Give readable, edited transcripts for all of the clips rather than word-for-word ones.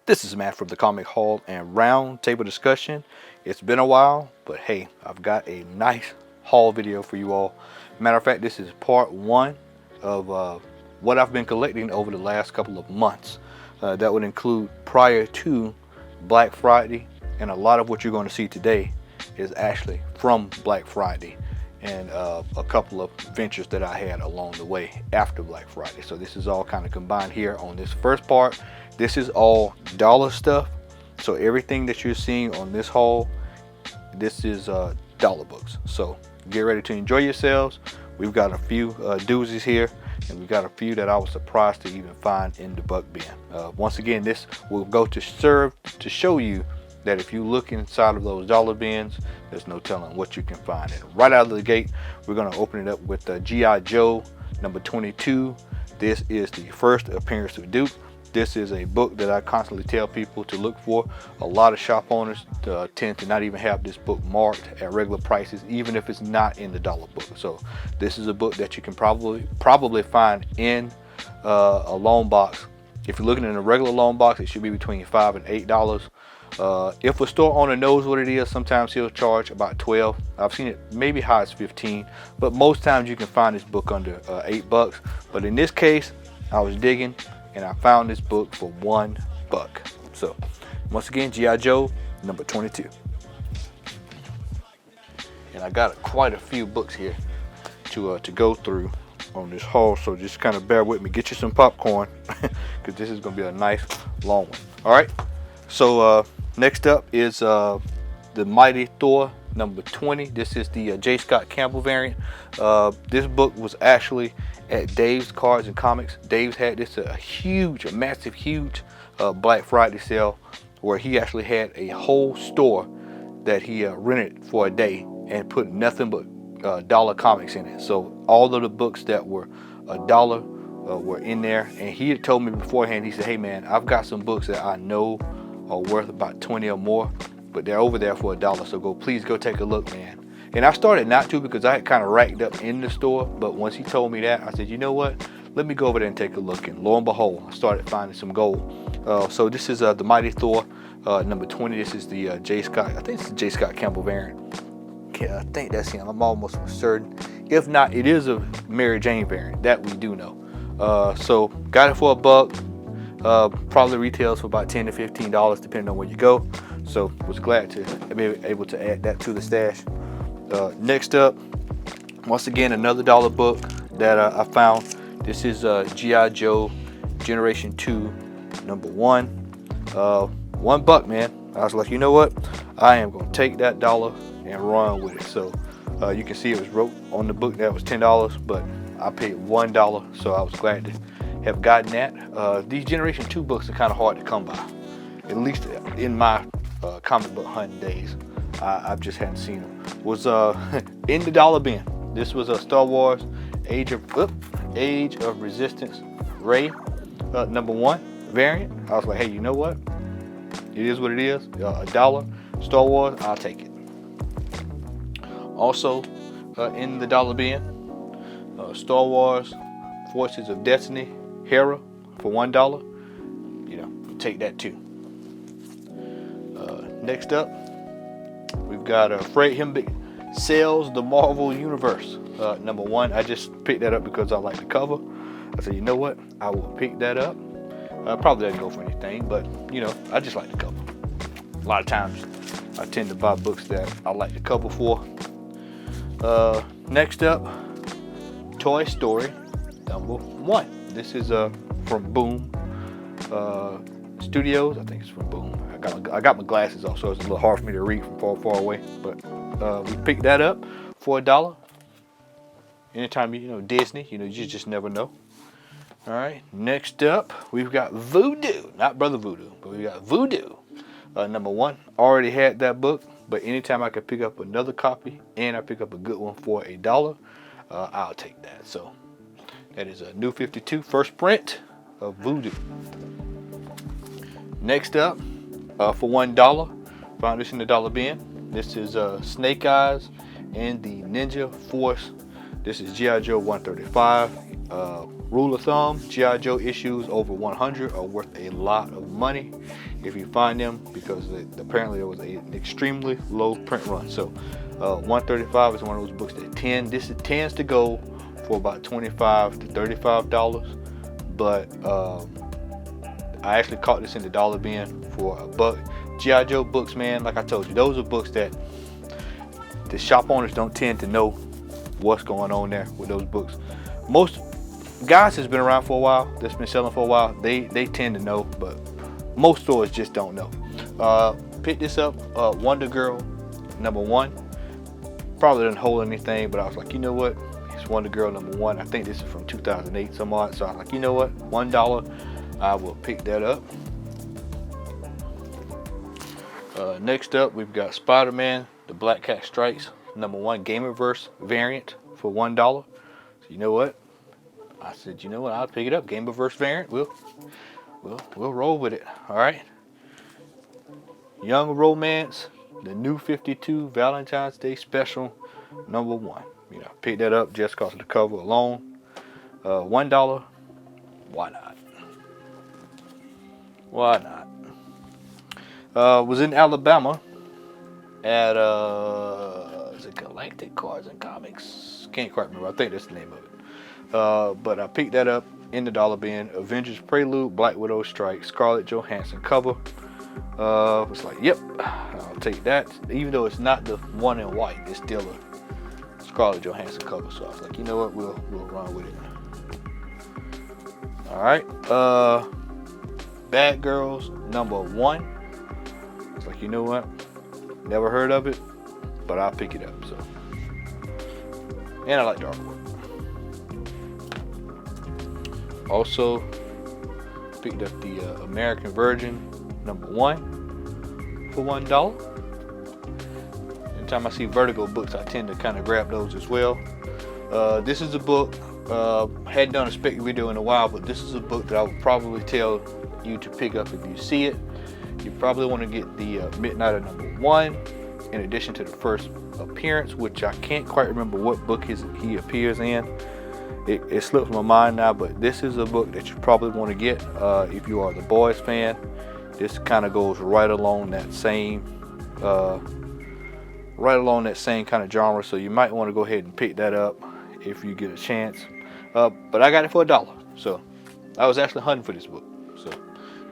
This is Matt from the Comic Hall and Round Table Discussion. It's been a while, but hey, I've got a nice haul video for you all. Matter of fact, this is part one of what I've been collecting over the last couple of months. That would include prior to Black Friday, and a lot of what you're going to see today is actually from Black Friday and a couple of ventures that I had along the way after Black Friday. So this is all kind of combined here on this first part. This is all dollar stuff. So everything that you're seeing on this haul, this is dollar books. So get ready to enjoy yourselves. We've got a few doozies here, and we've got a few that I was surprised to even find in the buck bin. Once again, this will go to serve to show you that if you look inside of those dollar bins, there's no telling what you can find. And right out of the gate, we're going to open it up with G.I. Joe number 22. This is the first appearance of Duke. This is a book that I constantly tell people to look for. A lot of shop owners tend to not even have this book marked at regular prices, even if it's not in the dollar book. So this is a book that you can probably find in a loan box. If you're looking in a regular loan box, it should be between $5 and $8. If a store owner knows what it is, sometimes he'll charge about 12. I've seen it maybe high as 15, but most times you can find this book under $8. But in this case, I was digging and I found this book for $1. So once again, G.I. Joe number 22. And I got quite a few books here to go through on this haul, so just kind of bear with me. Get you some popcorn because this is going to be a nice long one. All right, so next up is the Mighty Thor number 20. This is the J. Scott Campbell variant. This book was actually at Dave's Cards and Comics. Dave's had this a massive Black Friday sale where he actually had a whole store that he rented for a day and put nothing but dollar comics in it. So all of the books that were $1 were in there, and he had told me beforehand, he said, hey man, I've got some books that I know are worth about 20 or more, but they're over there for $1, so please go take a look, man. And I started not to because I had kind of racked up in the store, but once he told me that, I said, you know what, let me go over there and take a look. And lo and behold, I started finding some gold. So this is the Mighty Thor number 20. This is the J. Scott, I think it's the J. Scott Campbell variant. I think that's him. I'm almost certain. If not, it is a Mary Jane variant. That we do know. So got it for $1. Probably retails for about $10 to $15 depending on where you go. So was glad to be able to add that to the stash. Next up, once again, another dollar book that I found. This is G.I. Joe Generation 2 number 1. $1, man. I was like, you know what? I am going to take that dollar and run with it. So you can see it was wrote on the book that was $10, but I paid $1, so I was glad to have gotten that. These Generation 2 books are kind of hard to come by, at least in my comic book hunting days. I just hadn't seen them. Was in the dollar bin. This was a Star Wars Age of Resistance Rey number 1 variant. I was like, hey, you know what? It is what it is. $1 Star Wars, I'll take it. Also in the dollar bin, Star Wars Forces of Destiny Hera for $1. You know, take that too. Next up, we've got Fred Hembeck Sells the Marvel Universe number 1. I just picked that up because I like the cover. I said, you know what, I will pick that up. Probably doesn't go for anything, but you know, I just like the cover. A lot of times I tend to buy books that I like the cover for. Next up, Toy Story number 1. This is from Boom Studios. I think it's from Boom. I got my glasses off, so it's a little hard for me to read from far away. But we picked that up for $1. Anytime you know Disney, you know, you just never know. All right. Next up, we've got Voodoo, not Brother Voodoo, but we got Voodoo number 1. Already had that book, but anytime I could pick up another copy and I pick up a good one for $1, I'll take that. So that is a New 52 first print of Voodoo. Next up, for $1, found this in the dollar bin. This is Snake Eyes and the Ninja Force. This is G.I. Joe 135. Rule of thumb, G.I. Joe issues over 100 are worth a lot of money. if you find them, because apparently there was an extremely low print run. So 135 is one of those books that tends to go for about $25 to $35, but I actually caught this in the dollar bin for $1. G.I. Joe books, man, like I told you, those are books that the shop owners don't tend to know what's going on there with those books. Most guys that's been around for a while, that's been selling for a while, they tend to know, but most stores just don't know. Picked this up, Wonder Girl #1. Probably didn't hold anything, but I was like, you know what? It's Wonder Girl #1. I think this is from 2008 some odd. So I was like, you know what? $1. I will pick that up. Next up, we've got Spider-Man, the Black Cat Strikes #1 Gamerverse variant for $1. So you know what? I said, you know what? I'll pick it up. Gamerverse variant. We'll roll with it. All right. Young Romance, the New 52 Valentine's Day Special #1. You know, pick that up just because of the cover alone. $1. Why not? Why not? Was in Alabama at is it Galactic Cards and Comics? Can't quite remember. I think that's the name of it. But I picked that up in the dollar bin. Avengers Prelude, Black Widow Strike, Scarlett Johansson cover. It's like, yep, I'll take that. Even though it's not the one in white, it's still a Scarlett Johansson cover. So I was like, you know what, we'll run with it. All right, Bad Girls #1. It's like, you know what, never heard of it, but I'll pick it up. So, and I like the artwork. Also picked up the American Virgin #1 for $1. Anytime I see Vertigo books, I tend to kind of grab those as well. This is a book, hadn't done a spec video in a while, but this is a book that I would probably tell you to pick up if you see it. You probably want to get the Midnighter #1 in addition to the first appearance, which I can't quite remember what book he appears in. It slips my mind now, but this is a book that you probably want to get if you are the Boys fan. This kind of goes right along that same kind of genre, so you might want to go ahead and pick that up if you get a chance. But I got it for $1, so I was actually hunting for this book, so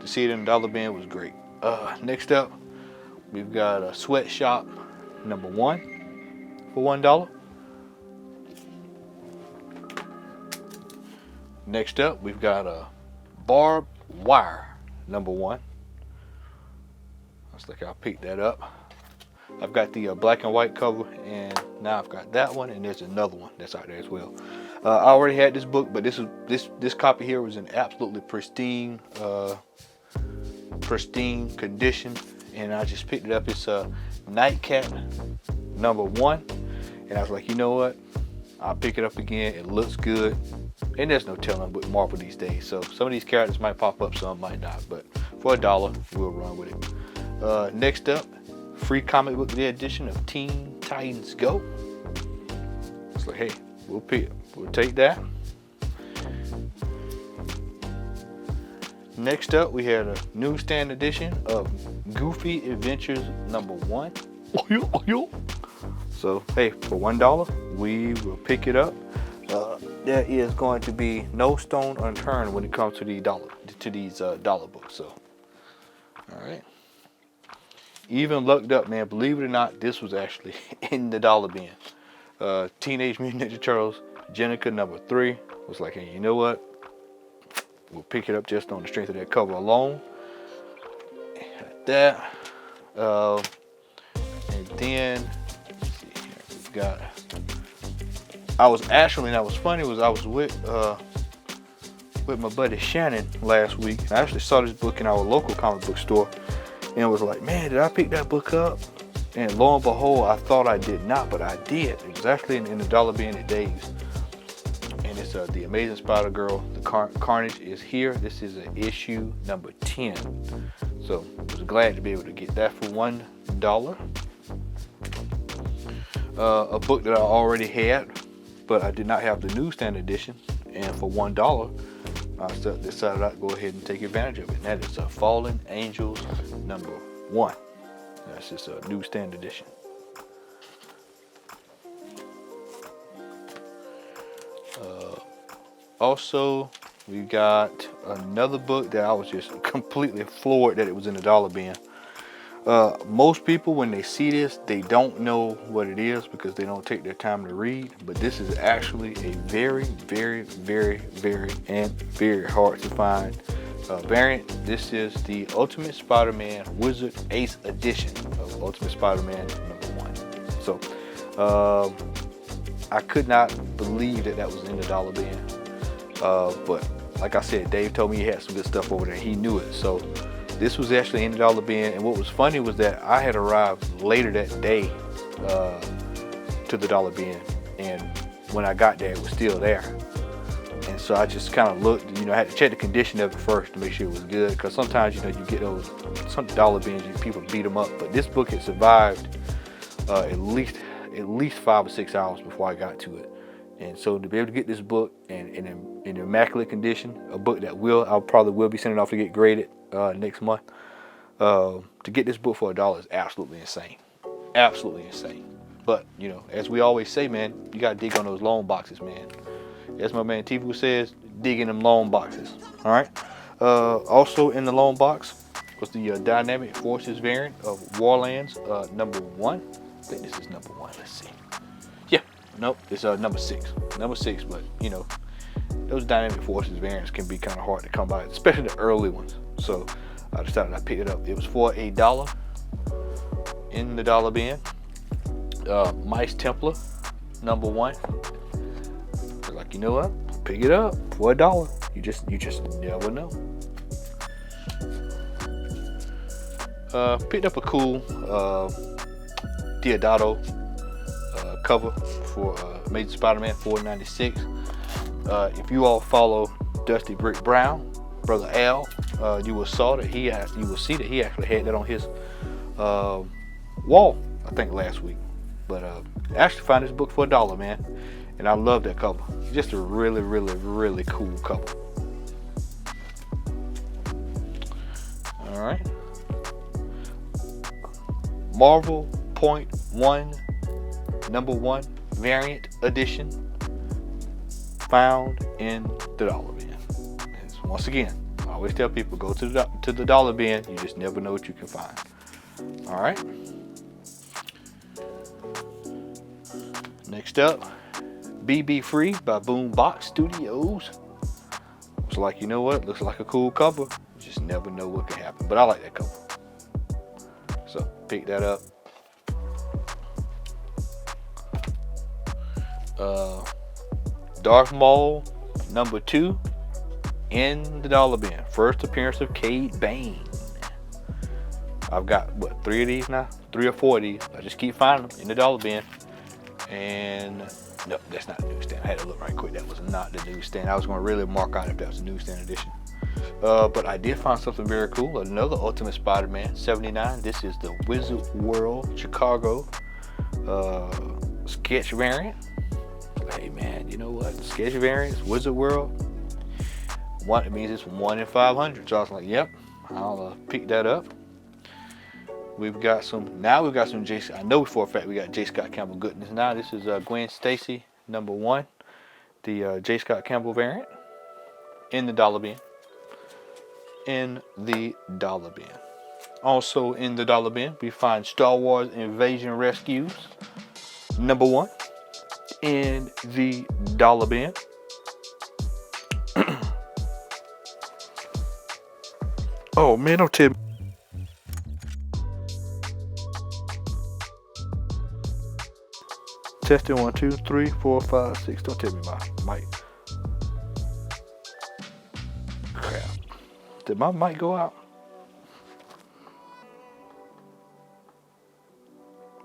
to see it in the dollar bin was great. Next up, we've got a Sweatshop #1 for $1. Next up, we've got a Barbed Wire #1. I was like, I'll pick that up. I've got the black and white cover, and now I've got that one, and there's another one that's out there as well. I already had this book, but this copy here was in absolutely pristine condition, and I just picked it up. It's Nightcat #1, and I was like, you know what? I'll pick it up again. It looks good, and there's no telling with Marvel these days. So some of these characters might pop up, some might not, but for $1, we'll run with it. Next up, free comic book day edition of Teen Titans Go. It's like, hey, we'll take that. Next up, we had a newsstand edition of Goofy Adventures #1. So hey, for $1, we will pick it up. There is going to be no stone unturned when it comes to these dollar books. So, all right. Even lucked up, man. Believe it or not, this was actually in the dollar bin. Teenage Mutant Ninja Turtles, Jenica #3. Was like, hey, you know what? We'll pick it up just on the strength of that cover alone. Like that. And then let's see here, we've got. I was with my buddy Shannon last week, and I actually saw this book in our local comic book store, and was like, man, did I pick that book up? And lo and behold, I thought I did not, but I did. It was actually in the dollar bin at Dave's, and it's The Amazing Spider-Girl. The Carnage is here. This is an issue number 10. So I was glad to be able to get that for $1. A book that I already had, but I did not have the newsstand edition, and for $1, I decided I'd go ahead and take advantage of it. And that is Fallen Angels #1. That's just a newsstand edition. Also, we got another book that I was just completely floored that it was in the dollar bin. Most people, when they see this, they don't know what it is because they don't take their time to read. But this is actually a very, very, very, very, and very hard to find variant. This is the Ultimate Spider-Man Wizard Ace Edition of Ultimate Spider-Man #1. So, I could not believe that was in the dollar bin. But like I said, Dave told me he had some good stuff over there. He knew it. So this was actually in the dollar bin. And what was funny was that I had arrived later that day to the dollar bin. And when I got there, it was still there. And so I just kind of looked, I had to check the condition of it first to make sure it was good. Because sometimes, you get those, some dollar bins, people beat them up. But this book had survived at least 5 or 6 hours before I got to it. And so to be able to get this book in immaculate condition, a book that I probably will be sending off to get graded next month, to get this book for $1 is absolutely insane. Absolutely insane. But, as we always say, man, you got to dig on those loan boxes, man. As my man Tifu says, dig in them loan boxes. All right. Also in the loan box was the Dynamic Forces variant of Warlands #1. I think this is #1. Let's see. Yeah. Nope, it's number 6. Number 6, but those Dynamic Forces variants can be kind of hard to come by, especially the early ones. So I decided I'd pick it up. It was for $1 in the dollar bin. Mice Templar #1. They're like, you know what? Pick it up for $1. You just never know. Picked up a cool Deodato cover for Amazing Spider-Man 496. If you all follow Dusty Brick Brown, Brother Al, you will see that he actually had that on his wall, I think last week. But I actually found this book for $1, man, and I love that cover. Just a really, really, really cool cover. All right, Marvel .1 #1 variant edition, found in the dollar bin. And once again, I always tell people, go to the dollar bin. You just never know what you can find. All right. Next up, BB Free by Boombox Studios. It's like, you know what? Looks like a cool cover. You just never know what can happen. But I like that cover. So pick that up. Darth Maul #2 in the dollar bin. First appearance of Cade Bane. I've got 3 of these now, 3 or 4 of these. I just keep finding them in the dollar bin. And no, that's not the newsstand. I had to look right quick. That was not the newsstand. I was going to really mark out if that was a newsstand edition. But I did find something very cool. Another Ultimate Spider-Man 79. This is the Wizard World Chicago sketch variant. Hey man, you know what? Sketch variants, Wizard World. It means it's 1 in 500. So I was like, yep, I'll pick that up. We've got some J. I know for a fact we got J. Scott Campbell goodness. Now this is Gwen Stacy #1, the J. Scott Campbell variant in the dollar bin. In the dollar bin. Also in the dollar bin, we find Star Wars Invasion Rescues #1 in the dollar bin. Oh man, don't tell me. Testing 1, 2, 3, 4, 5, 6. Don't tell me my mic. Crap. Did my mic go out?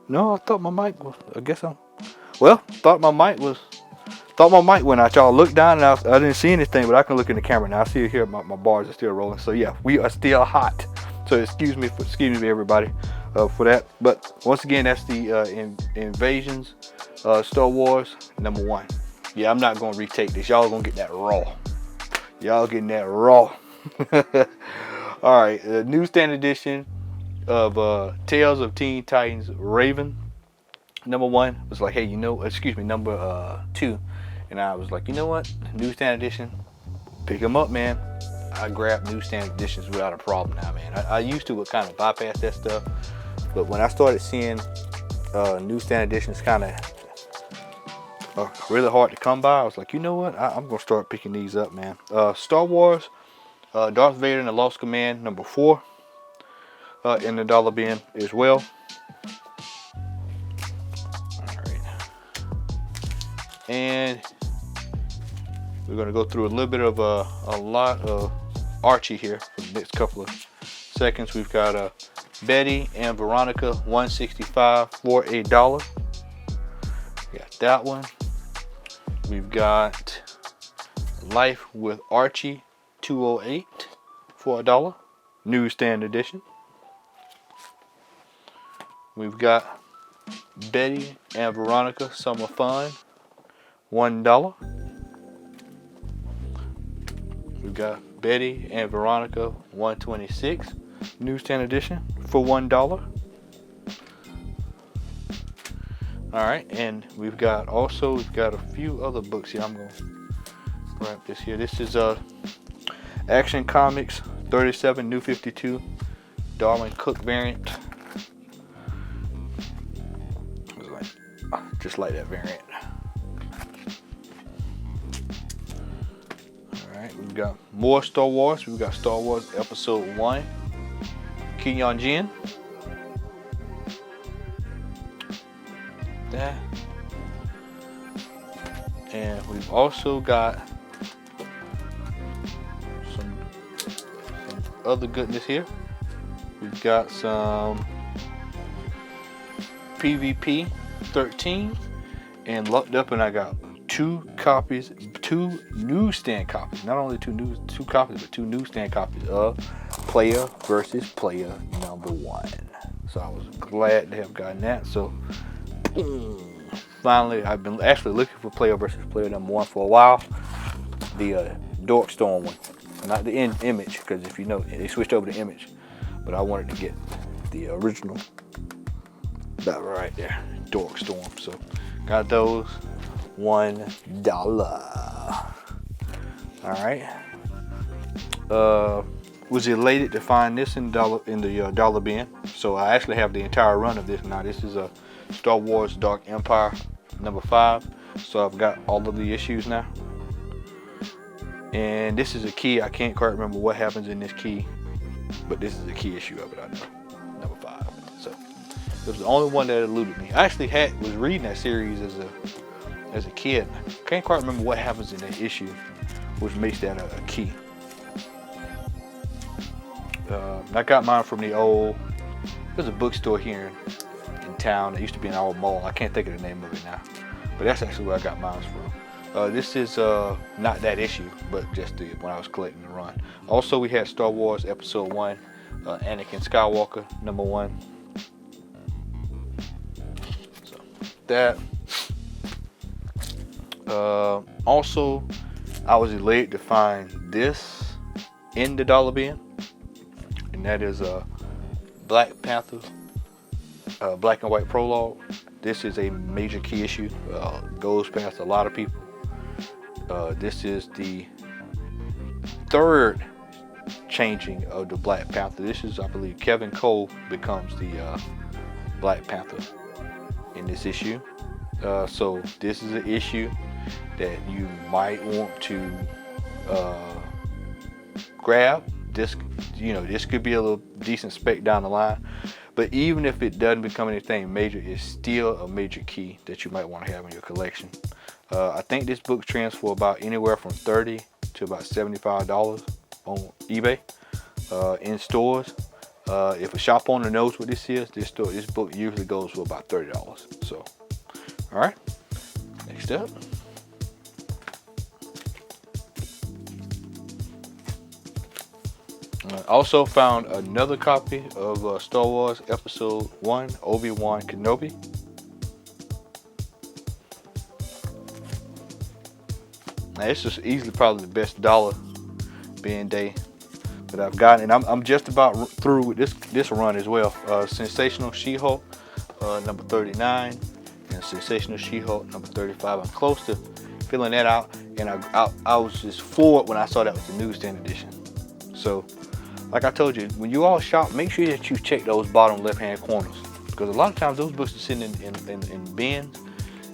No, I thought my mic was. Thought my mic went out. Y'all look down and I didn't see anything, but I can look in the camera now. I see it here. My bars are still rolling. So yeah, we are still hot. So excuse me everybody for that. But once again, that's the Invasions Star Wars #1. Yeah, I'm not gonna retake this. Y'all gonna get that raw. Y'all getting that raw. All right, the newsstand edition of Tales of Teen Titans Raven. Number 1 was like, hey, number 2. And I was like, you know what? Newsstand edition, pick them up, man. I grab newsstand editions without a problem now, man. I used to kind of bypass that stuff. But when I started seeing newsstand editions kind of really hard to come by, I was like, you know what? I'm going to start picking these up, man. Star Wars, Darth Vader and the Lost Command, number 4, in the dollar bin as well. Alright. And we're going to go through a little bit of a lot of Archie here for the next couple of seconds. We've got Betty and Veronica 165 for $1. Got that one. We've got Life with Archie 208 for $1, newsstand edition. We've got Betty and Veronica Summer Fun, $1. We've got Betty and Veronica 126, newsstand edition for $1. Alright, and we've got a few other books here. I'm going to grab this here. This is Action Comics 37 New 52 Darwin Cook variant. Just like that variant. Alright, we've got more Star Wars. We've got Star Wars Episode 1, Ki-Yon Jinn. That. And we've also got some other goodness here. We've got some PvP 13 and lucked up, and I got two newsstand copies. Not only two copies, but two newsstand copies of Player versus Player number 1. So I was glad to have gotten that. So finally, I've been actually looking for Player versus Player number 1 for a while. The Dorkstorm one, not the Image, because if you know, they switched over to Image. But I wanted to get the original. That right there, Dorkstorm. So got those, $1. All right. Was elated to find this in the dollar bin. So I actually have the entire run of this now. This is a Star Wars Dark Empire number 5. So I've got all of the issues now. And this is a key. I can't quite remember what happens in this key, but this is the key issue of it. I know, number 5. So it was the only one that eluded me. I actually was reading that series as a kid. Can't quite remember what happens in that issue, which makes that a key. I got mine from there's a bookstore here in town. It used to be an old mall. I can't think of the name of it now, but that's actually where I got mine from. This is not that issue, but just when I was collecting the run. Also, we had Star Wars Episode 1, Anakin Skywalker number 1. So that. Also, I was elated to find this in the dollar bin, and that is Black Panther black and white prologue. This is a major key issue. Goes past a lot of people. This is the 3rd changing of the Black Panther. This is, I believe, Kevin Cole becomes the Black Panther in this issue. So this is an issue that you might want to grab. This could be a little decent spec down the line, but even if it doesn't become anything major, it's still a major key that you might want to have in your collection. I think this book trends for about anywhere from $30 to about $75 on eBay. In stores, if a shop owner knows what this is, this book usually goes for about $30. So, all right, next up. Also found another copy of Star Wars Episode 1, Obi-Wan Kenobi. Now, this is easily probably the best dollar Ben Day that I've gotten, and I'm just about through with this run as well. Sensational She-Hulk number 39 and Sensational She-Hulk number 35. I'm close to filling that out, and I was just floored when I saw that was the newsstand edition. So like I told you, when you all shop, make sure that you check those bottom left hand corners, because a lot of times those books are sitting in bins,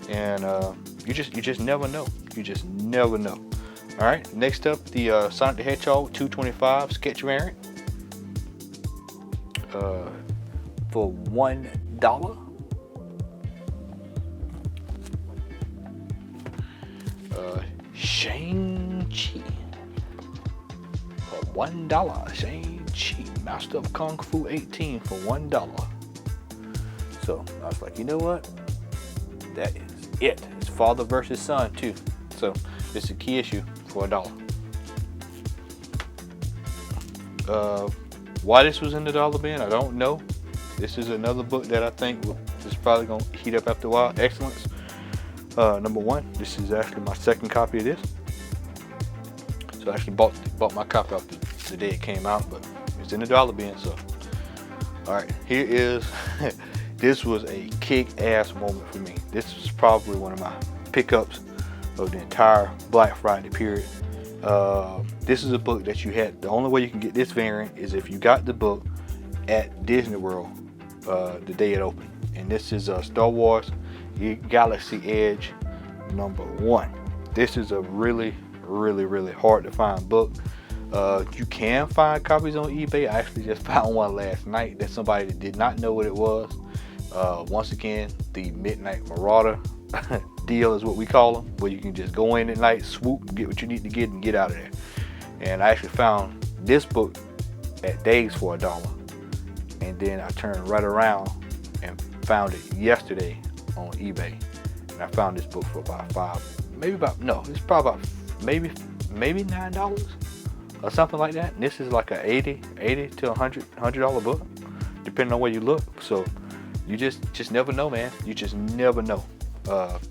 and you just never know. You just never know. All right, next up, the Sonic the Hedgehog 225 sketch variant for $1. Shang-Chi for $1. Shang-Chi, Master of Kung Fu 18 for $1. So I was like, you know what? That is it. It's father versus son too. So it's a key issue for $1. Why this was in the dollar bin, I don't know. This is another book that I think is probably gonna heat up after a while. Excellence. Number 1. This is actually my second copy of this. So I actually bought my copy off the day it came out, but it's in the dollar bin. So, all right, here is. This was a kick-ass moment for me. This was probably one of my pickups of the entire Black Friday period. This is a book that you had. The only way you can get this variant is if you got the book at Disney World the day it opened. And this is Star Wars Galaxy Edge number 1. This is a really hard to find book. You can find copies on eBay. I actually just found one last night that somebody that did not know what it was. Once again, the Midnight Marauder deal is what we call them, where you can just go in at night, swoop, get what you need to get, and get out of there. And I actually found this book at Dave's for $1, and then I turned right around and found it yesterday on eBay, and I found this book for about it's probably about maybe $9 or something like that. And this is like a $80 to $100 book, depending on where you look. So you just never know, man. You just never know.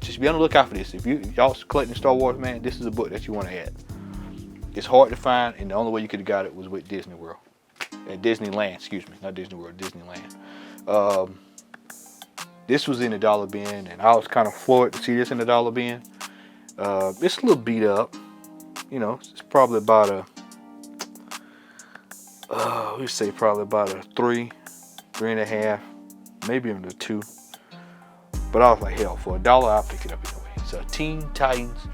Just be on the lookout for this. If y'all collecting Star Wars, man, this is a book that you want to add. It's hard to find, and the only way you could have got it was with Disney World. At Disneyland, excuse me, not Disney World, Disneyland. This was in the dollar bin, and I was kind of floored to see this in the dollar bin. It's a little beat up. You know, it's probably about we say probably about a 3.5, maybe even a 2. But I was like, hell, for $1, I'll pick it up anyway. So Teen Titans,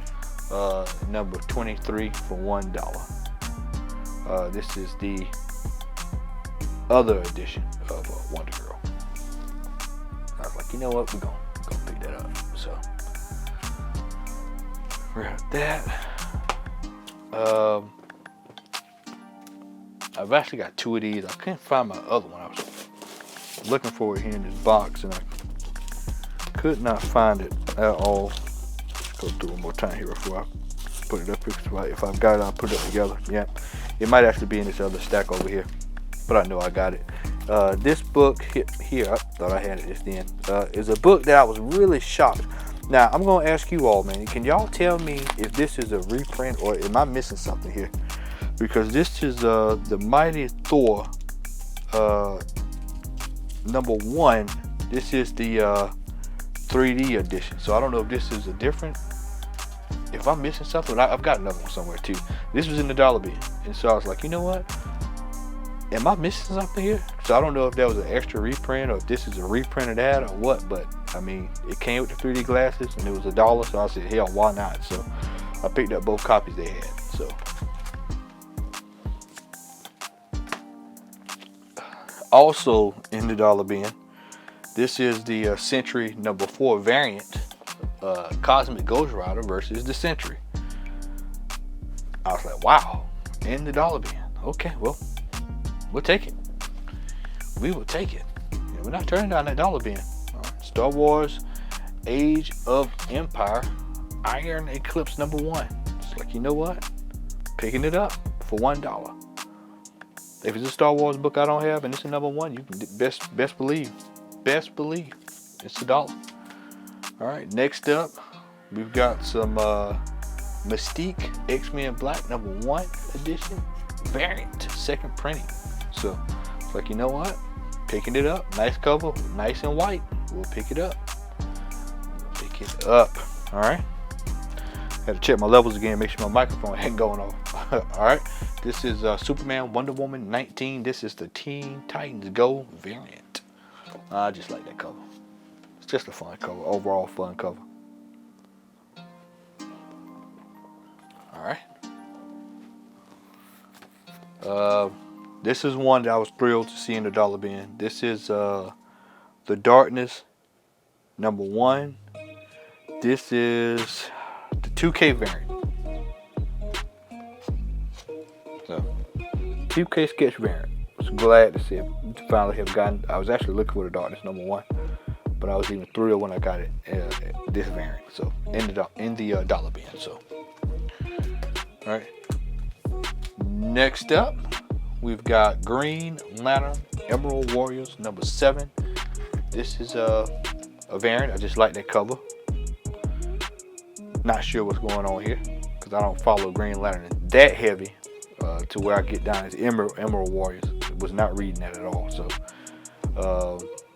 number 23 for $1. This is the other edition of Wonder Girl. I was like, you know what, we're gonna pick that up. So we got that. I've actually got 2 of these. I couldn't find my other one. I was looking for it here in this box, and I could not find it at all. Go through one more time here before I put it up here. If I've got it, I'll put it together. Yeah, it might actually be in this other stack over here, but I know I got it. This book here, I thought I had it just then, is a book that I was really shocked. Now, I'm going to ask you all, man, can y'all tell me if this is a reprint or am I missing something here? Because this is the Mighty Thor number 1. This is the 3D edition. So I don't know if this is a different, if I'm missing something. I've got another one somewhere too. This was in the dollar bin. And so I was like, you know what? Am I missing something here? So I don't know if that was an extra reprint or if this is a reprint of that or what, but I mean, it came with the 3D glasses and it was $1, so I said, hell, why not? So I picked up both copies they had. So also in the dollar bin, this is the Sentry number 4 variant, Cosmic Ghost Rider versus the Sentry. I was like, wow, in the dollar bin. Okay, well, we'll take it. We will take it. Yeah, we're not turning down that dollar bin. Star Wars Age of Empire Iron Eclipse number 1. It's like, you know what? Picking it up for $1. If it's a Star Wars book I don't have and it's a number 1, you can best believe it's $1. All right, next up we've got some Mystique X-Men Black number 1 edition. variant, second printing. So it's like, you know what? Picking it up. Nice cover, nice and white. We'll pick it up. Pick it up. All right. Had to check my levels again, make sure my microphone ain't going off. All right. This is Superman, Wonder Woman 19. This is the Teen Titans Go variant. I just like that cover. It's just a fun cover. Overall fun cover. All right. This is one that I was thrilled to see in the dollar bin. This is The Darkness #1. This is the 2K variant. So 2K sketch variant. I was glad to see it. Finally have gotten. I was actually looking for The Darkness #1, but I was even thrilled when I got it. This variant. So in the dollar bin. So all right. Next up, we've got Green Lantern Emerald Warriors #7. This is a variant. I just like that cover. Not sure what's going on here because I don't follow Green Lantern that heavy to where I get down as Emerald Warriors. Was not reading that at all. So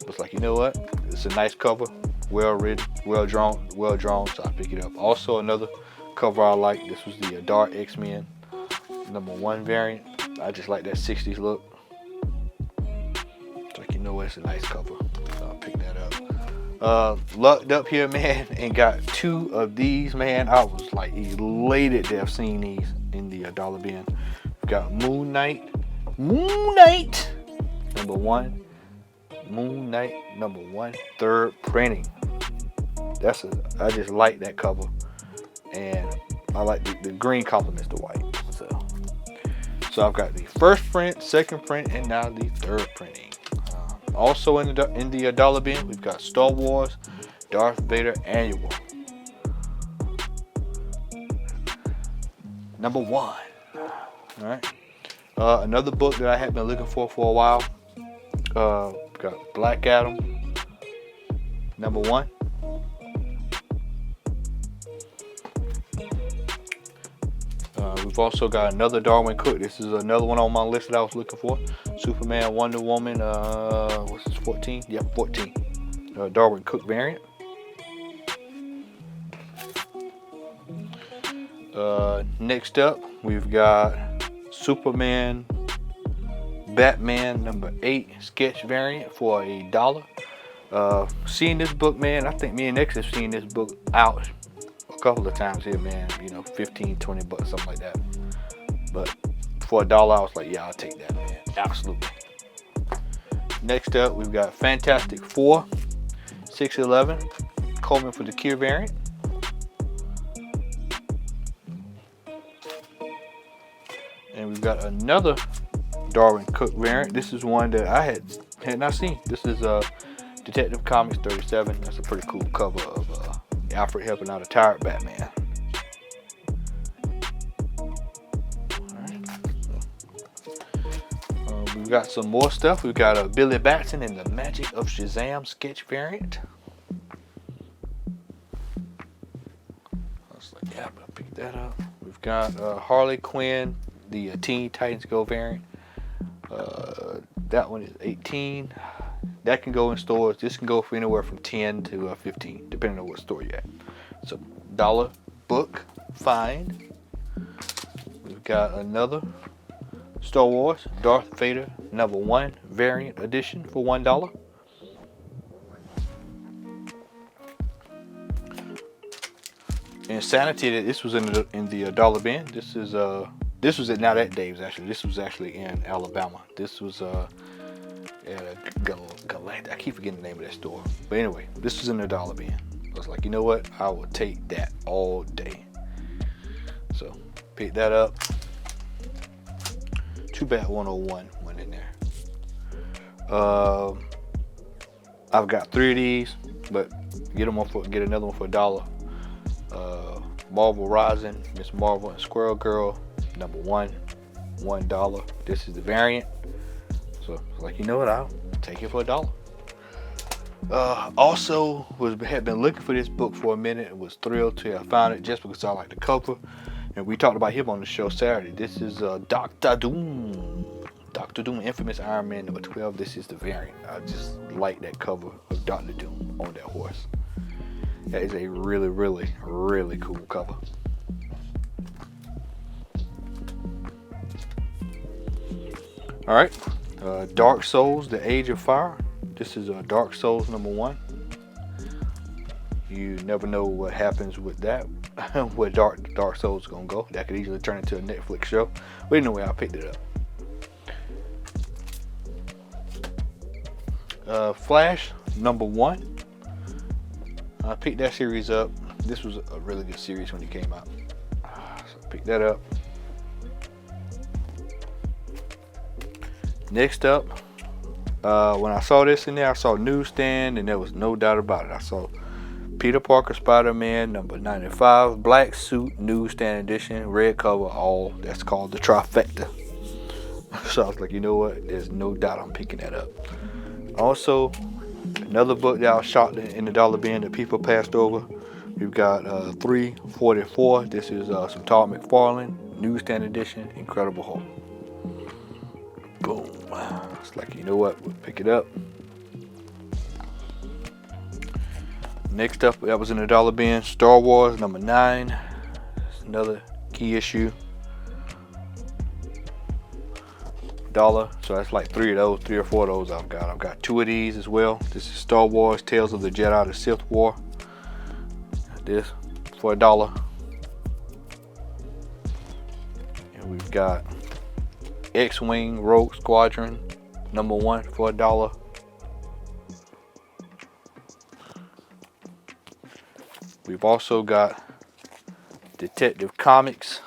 it's like, you know what? It's a nice cover, well written, well drawn. So I pick it up. Also another cover I like. This was the Dark X-Men #1 variant. I just like that 60s look. It's like, you know what? It's a nice cover. So I'll pick that up. Lucked up here, man, and got 2 of these, man. I was like elated to have seen these in the dollar bin. We've got Moon Knight #1. Moon Knight #1, 3rd printing. I just like that cover, and I like the green complements the white. So I've got the 1st print, 2nd print, and now the 3rd printing. Also in the dollar bin, we've got Star Wars Darth Vader Annual #1. All right. Another book that I had been looking for a while. Got Black Adam #1. We've also got another Darwin Cook. This is another one on my list that I was looking for. Superman, Wonder Woman, what's this, 14? Yep, 14. Darwin Cook variant. Next up, we've got Superman, Batman #8 sketch variant for $1. Seeing this book, man, I think me and X have seen this book out a couple of times here, man. You know, 15, 20 bucks, something like that. But for $1, I was like, yeah, I'll take that, man. Absolutely. Next up, we've got Fantastic Four 611 Coleman for the Cure variant. And we've got another Darwin Cook variant. This is one that I had not seen. This is Detective Comics 37. That's a pretty cool cover of Alfred helping out a tired Batman. We've got some more stuff. We've got Billy Batson and the Magic of Shazam sketch variant. I was like, yeah, I'll pick that up. We've got Harley Quinn, the Teen Titans Go variant. That one is 18. That can go in stores. This can go for anywhere from 10 to 15, depending on what store you're at. So, $1 book find. We've got another Star Wars Darth Vader #1 variant edition for $1. Insanity, this was in the dollar bin. This was at Now That Dave's actually. This was actually in Alabama. This was at a Galactic. I keep forgetting the name of that store. But anyway, this was in the dollar bin. I was like, you know what? I will take that all day. So pick that up. Too bad 101 went in there. I've got 3 of these, but get another one for $1. Marvel Rising, Miss Marvel and Squirrel Girl #1, $1. This is the variant. So like, you know what? I'll take it for $1. Also had been looking for this book for a minute and was thrilled to have found it just because I like the cover. and we talked about him on the show Saturday. This is Dr. Doom. Dr. Doom, Infamous Iron Man number 12. This is the variant. I just like that cover of Dr. Doom on that horse. That is a really, really, really cool cover. All right, Dark Souls, The Age of Fire. This is Dark Souls number 1. You never know what happens with that, where Dark Souls is gonna go. That could easily turn into a Netflix show. But anyway, I picked it up. Flash number 1. I picked that series up. This was a really good series when it came out. So I picked that up. Next up, when I saw this in there, I saw Newsstand, and there was no doubt about it. I saw Peter Parker Spider-Man number 95, black suit, Newsstand edition, red cover, all. That's called the trifecta. So I was like, you know what? There's no doubt I'm picking that up. Also, another book that I was shot in the dollar bin that people passed over. We've got 344. This is some Todd McFarlane, Newsstand edition, Incredible Hulk. Boom. It's like, you know what? We'll pick it up. Next up, that was in the dollar bin, Star Wars number 9. That's another key issue. $1. So that's like 3 or 4 of those I've got. I've got 2 of these as well. This is Star Wars Tales of the Jedi, the Sith War. This for $1. And we've got X-Wing Rogue Squadron number 1 for $1. We've also got Detective Comics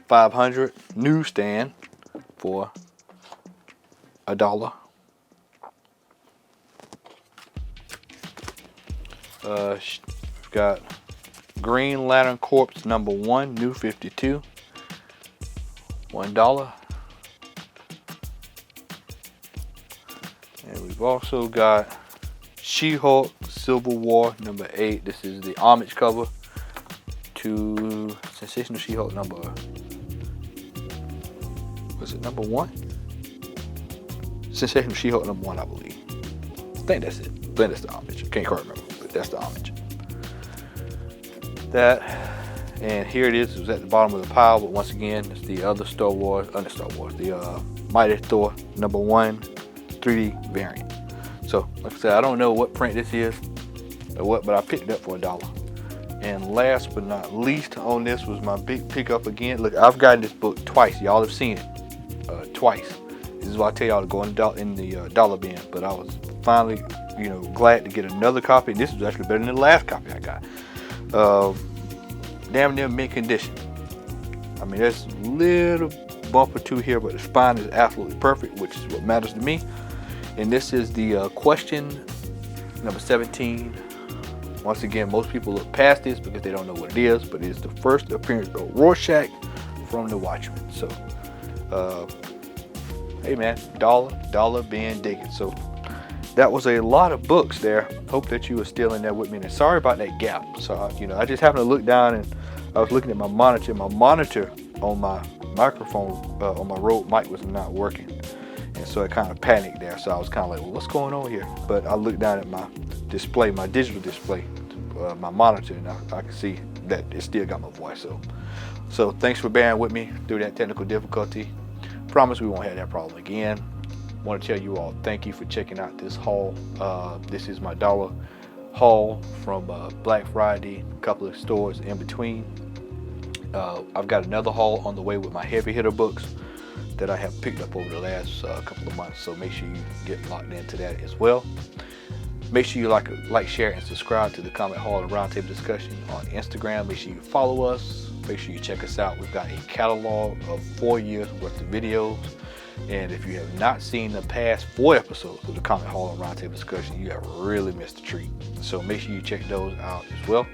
500 Newsstand for $1. We've got Green Lantern Corps number 1, New 52, $1. And we've also got She-Hulk Civil War number 8. This is the homage cover to Sensational She-Hulk number, was it number 1? Sensational She-Hulk number 1, I believe. I think that's it. I think that's the homage. Can't quite remember, but that's the homage. That, and here it is. It was at the bottom of the pile, but once again, it's the other Star Wars, the Mighty Thor number 1 3D variant. So, like I said, I don't know what print this is or what, but I picked it up for $1. And last but not least on this was my big pickup again. Look, I've gotten this book twice. Y'all have seen it twice. This is why I tell y'all to go in the dollar bin. But I was finally, glad to get another copy. This was actually better than the last copy I got. Damn near mint condition. I mean, there's a little bump or two here, but the spine is absolutely perfect, which is what matters to me. And this is the question number 17. Once again, most people look past this because they don't know what it is, but it is the first appearance of Rorschach from The Watchmen. So, hey man, dollar bin digging. So that was a lot of books there. Hope that you were still in there with me. And sorry about that gap. So, I just happened to look down and I was looking at my monitor. My monitor on my microphone, on my Rode mic was not working. And so I kind of panicked there. So I was kind of like, well, what's going on here? But I looked down at my display, my digital display, my monitor, and I can see that it still got my voice. So thanks for bearing with me through that technical difficulty. Promise we won't have that problem again. Want to tell you all thank you for checking out this haul. This is my dollar haul from Black Friday, a couple of stores in between. I've got another haul on the way with my heavy hitter books that I have picked up over the last couple of months, so make sure you get locked into that as well. Make sure you like, share, and subscribe to the Comic Hall and Roundtable Discussion on Instagram. Make sure you follow us. Make sure you check us out. We've got a catalog of 4 years worth of videos, and if you have not seen the past 4 episodes of the Comic Hall and Roundtable Discussion, you have really missed a treat. So make sure you check those out as well.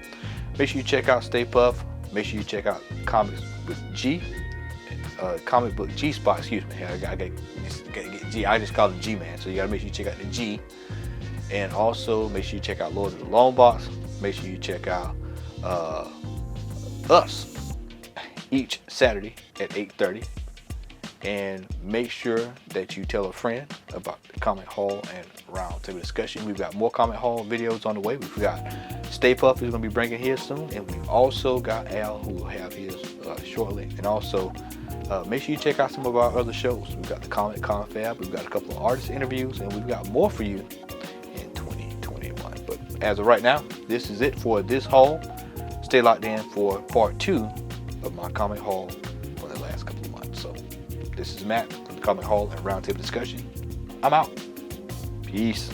Make sure you check out Stay Puft. Make sure you check out Comic Book G Spot. Excuse me. I gotta get G. I just call it G Man. So you gotta make sure you check out the G. And also make sure you check out Lord of the Long Box. Make sure you check out us. each Saturday at 8:30. And make sure that you tell a friend about the Comic Haul and Roundtable Discussion. We've got more Comic Haul videos on the way. We've got Stay Puff is going to be bringing his soon, and we've also got Al who will have his shortly. And also make sure you check out some of our other shows. We've got the Comic Confab, we've got a couple of artist interviews, and we've got more for you in 2021. But as of right now, this is it for this haul. Stay locked in for part 2 of my Comic Haul for the last couple of months. So this is Matt from the Comic Haul and Roundtable Discussion. I'm out. Peace.